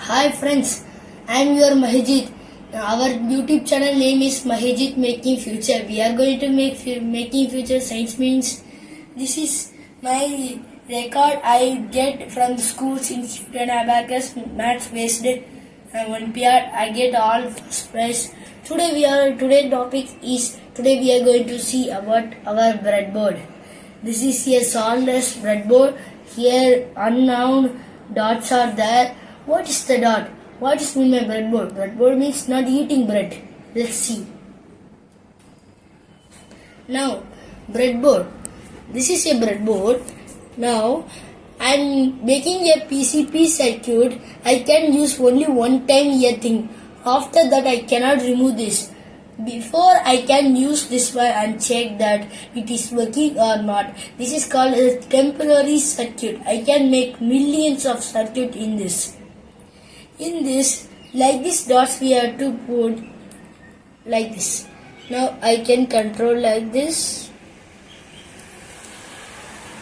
Hi friends, I am your Mahijit. Our YouTube channel name is Mahijit Making Future. We are going to make Making Future Science means this is my record I get from the schools institute and abacus maths based Olympiad. I get all first prize. Today topic is today we are going to see about our breadboard. This is a solderless breadboard. Here unknown dots are there. What is the dot? What is mean by breadboard? Breadboard means not eating bread. Let's see. Now, breadboard. This is a breadboard. Now, I am making a PCB circuit. I can use only one time a thing. After that, I cannot remove this. Before I can use this one and check that it is working or not. This is called a temporary circuit. I can make millions of circuit in this. In this, like this dots we have to put like this. Now I can control like this.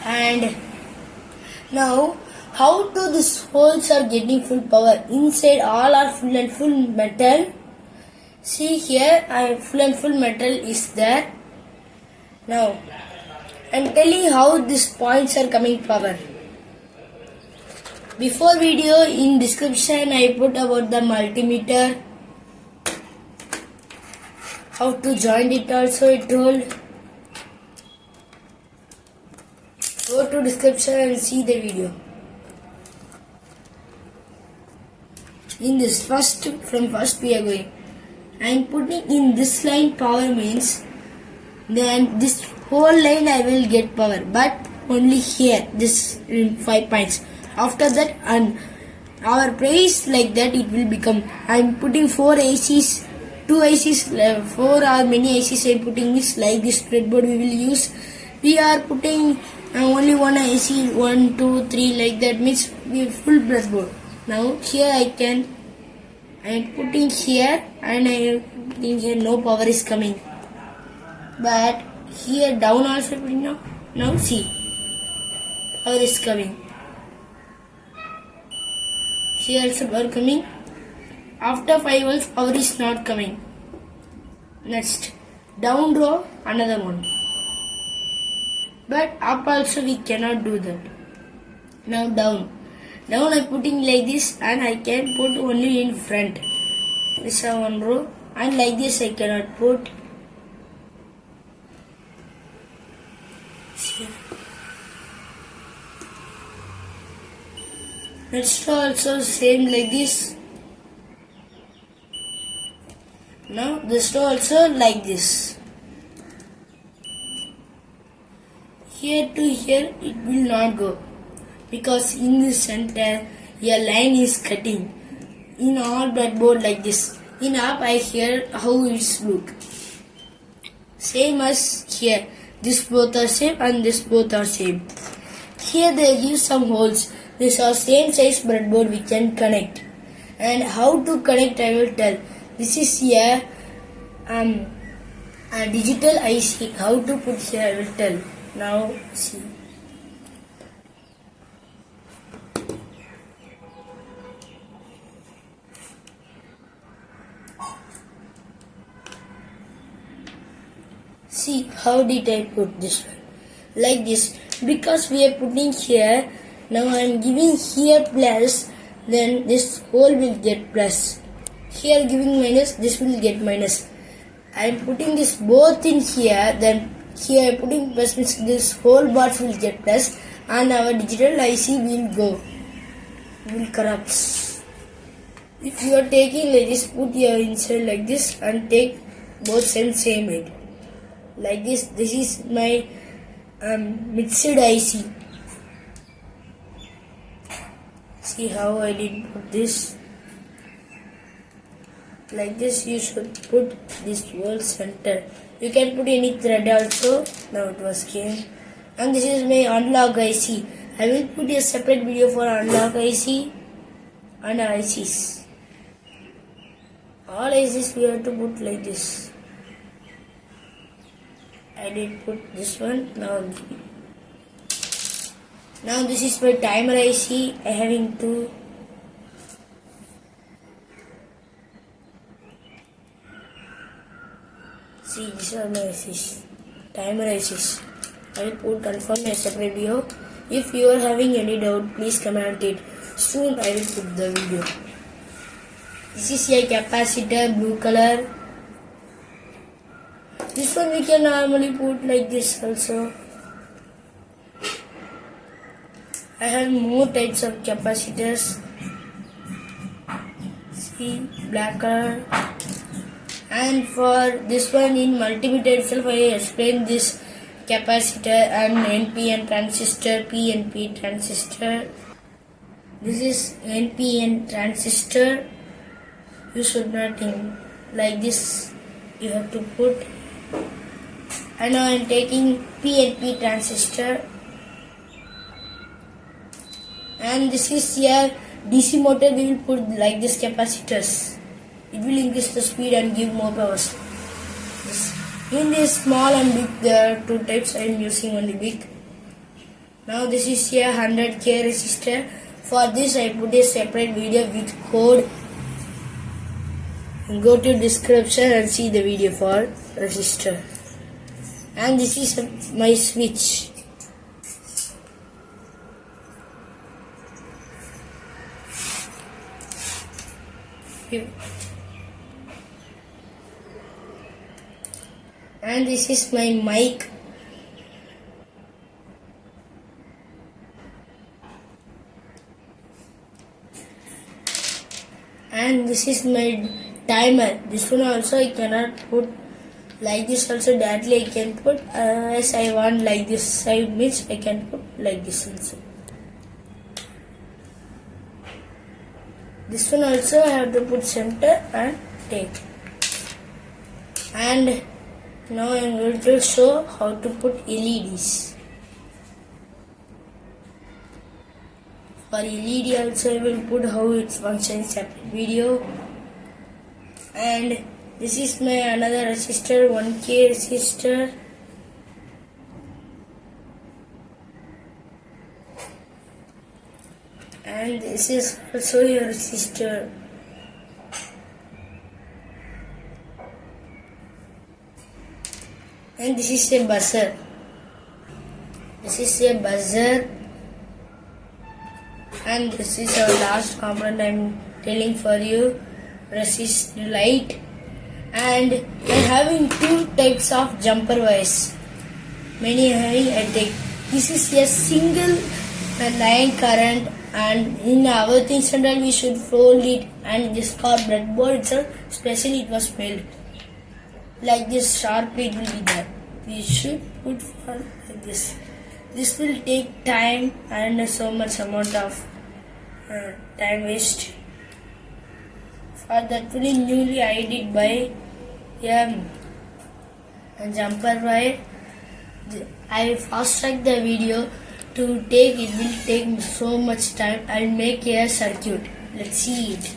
And now how to these holes are getting full power? Inside all are full and full metal. See here, full and full metal is there. Now I am telling how these points are coming power. Before video in description I put about the multimeter, how to join it also I told. Go to description and see the video. In this first we are going. I am putting in this line power means then this whole line I will get power, but only here this 5 points. After that, and our price like that it will become. I am putting 4 ICs, 2 ICs, 4 or many ICs I am putting this like this breadboard we will use. We are putting only one IC, 1, 2, 3 like that means we have full breadboard. Now here I am putting here and I am putting here no power is coming. But here down also putting now. Now see, power is coming. Here also power coming. After 5 volts power is not coming. Next down row another one. But up also we cannot do that. Now down. Down I am putting like this and I can put only in front. This is one row and like this I cannot put. See. Next row also same like this. Now this row also like this. Here to here it will not go because in the center a line is cutting. In all breadboard like this. In up I hear how it's look. Same as here. This both are same and this both are same. Here they give some holes. These are same size breadboard we can connect. And how to connect I will tell. This is a digital IC. How to put here I will tell. Now see. See how did I put this one? Like this. Because we are putting here. Now I am giving here plus. Then this whole will get plus. Here giving minus. This will get minus. I am putting this both in here. Then here I am putting plus means this whole box will get plus. And our digital IC will go. Will corrupt. If you are taking like this, put your inside like this and take both same height. Like this. This is my mixed IC. See how I did put this. Like this you should put this whole center. You can put any thread also. Now it was came. And this is my unlock IC. I will put a separate video for unlock IC and ICs. All ICs we have to put like this. I did put this one. Now this is my timer IC. I having two See, these are my timer ICs. I will put confirm a separate video. If you are having any doubt, please comment it. Soon I will put the video. This is a capacitor, blue color. This one we can normally put like this also. I have more types of capacitors. See, black color. And for this one in multimeter itself, I explained this capacitor and NPN transistor, PNP transistor. This is NPN transistor. You should not think like this. You have to put. And now I am taking PNP transistor. And this is a DC motor. We will put like this capacitors. It will increase the speed and give more power. In this small and big, there are two types. I am using only big. Now this is a 100K resistor. For this I put a separate video with code. Go to description and see the video for resistor. And this is my switch. Here. And this is my mic. And this is my timer. This one also I cannot put like this also. Directly I can put as I want like this side means I can put like this also. This one also I have to put center and take. And now I am going to show how to put LEDs. For LED also I will put how it functions separate video. And this is my another resistor, 1K resistor. And this is also a resistor. And this is a buzzer. This is a buzzer. And this is our last component I am telling for you. Resist light. And I am having two types of jumper wires. Many having I take. This is a single line current, and in our things central we should fold it, and this for breadboard itself specially it was made. Like this sharp plate will be there. We should put for like this. This will take time and so much amount of time waste. For that will newly I did by a jumper wire. I fast track the video to take. It will take so much time. I'll make a circuit. Let's see it.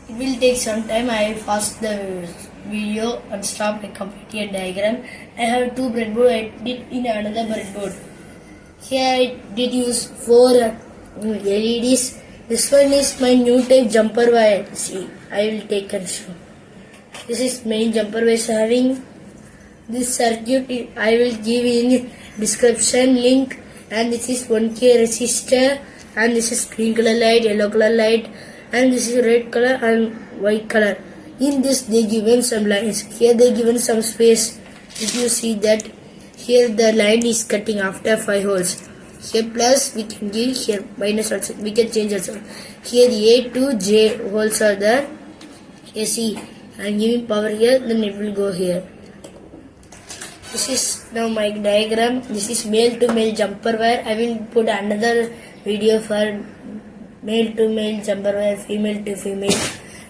It will take some time. I fast the video and stop and complete a diagram. I have two breadboard. I did in another breadboard. Here I did use 4 LEDs. This one is my new type jumper wire. See, I will take and show. This is main jumper wire having this circuit. I will give in description link. And this is 1K resistor. And this is green color light, yellow color light, and this is red color and white color. In this they given some lines. Here they given some space. If you see that here the line is cutting after 5 holes. Here plus we can give, here minus also we can change also. Here A to J holes are there. Here see I am giving power here, then it will go here. This is now my diagram. This is male to male jumper wire. I will put another video for male to male jumper wire, female to female,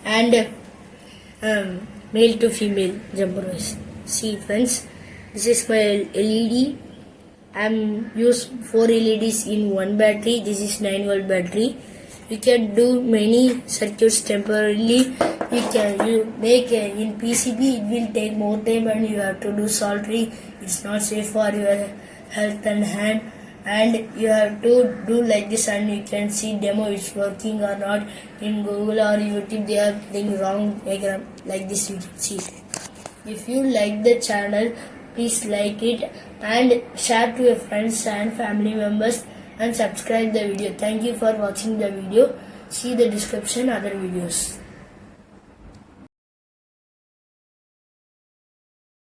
and male to female jumper wires. See friends, this is my LED. I am used 4 LEDs in one battery. This is 9-volt battery. You can do many circuits temporarily. You make in PCB. It will take more time and you have to do soldering. It's not safe for your health and hand. And you have to do like this, and you can see demo it's working or not. In Google or YouTube they are putting wrong diagram like this. You can see. If you like the channel, please like it and share to your friends and family members and subscribe the video. Thank you for watching the video. See the description other videos.